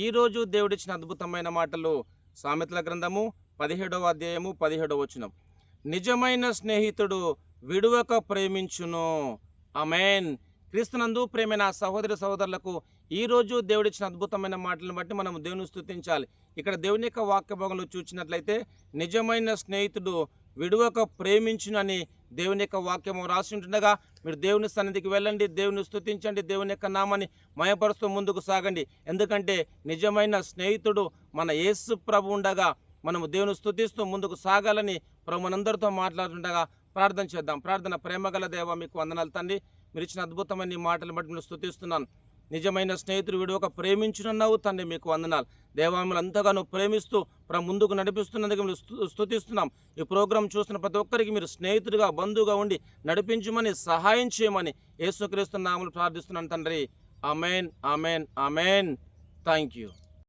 ఈరోజు దేవుడిచ్చిన అద్భుతమైన మాటలు సామెతల గ్రంథము 17వ అధ్యాయము 17వ వచనం. నిజమైన స్నేహితుడు విడువక ప్రేమించును. ఆమేన్. క్రీస్తునందు ప్రేమైన సహోదరి సహోదరులకు ఈరోజు దేవుడిచ్చిన అద్భుతమైన మాటలను బట్టి మనం దేవుని స్తుతించాలి. ఇక్కడ దేవుని యొక్క వాక్య భాగంలో చూసినట్లయితే నిజమైన స్నేహితుడు విడువక ప్రేమించునని దేవుని యొక్క వాక్యము రాసి ఉంటుండగా మీరు దేవుని సన్నిధికి వెళ్ళండి, దేవుని స్తుతించండి, దేవుని యొక్క నామాన్ని మయపరుస్తూ ముందుకు సాగండి. ఎందుకంటే నిజమైన స్నేహితుడు మన యేసు ప్రభు ఉండగా మనము దేవుని స్తుతిస్తూ ముందుకు సాగాలని ప్రభు మనందరితో మాట్లాడుతుండగా ప్రార్థన చేద్దాం. ప్రార్థన. ప్రేమగల దేవ, మీకు వందనాలు తండ్రి. మీరు ఇచ్చిన అద్భుతమైన ఈ మాటలు బట్టి నేను స్తుతిస్తున్నాను. నిజమైన స్నేహితుడు విడువక ప్రేమించునన్నావు తండ్రి, మీకు వందనాలు దేవా. మిమ్మల్ని అంతగానో ప్రేమిస్తూ ముందుకు నడిపిస్తున్నందుకు మీరు స్తుతిస్తున్నాం. ఈ ప్రోగ్రాం చూస్తున్న ప్రతి ఒక్కరికి మీరు స్నేహితుడిగా, బంధువుగా ఉండి నడిపించమని, సహాయం చేయమని యేసుక్రీస్తు నామములో ప్రార్థిస్తున్నాను తండ్రి. Amen, amen, amen. Thank you.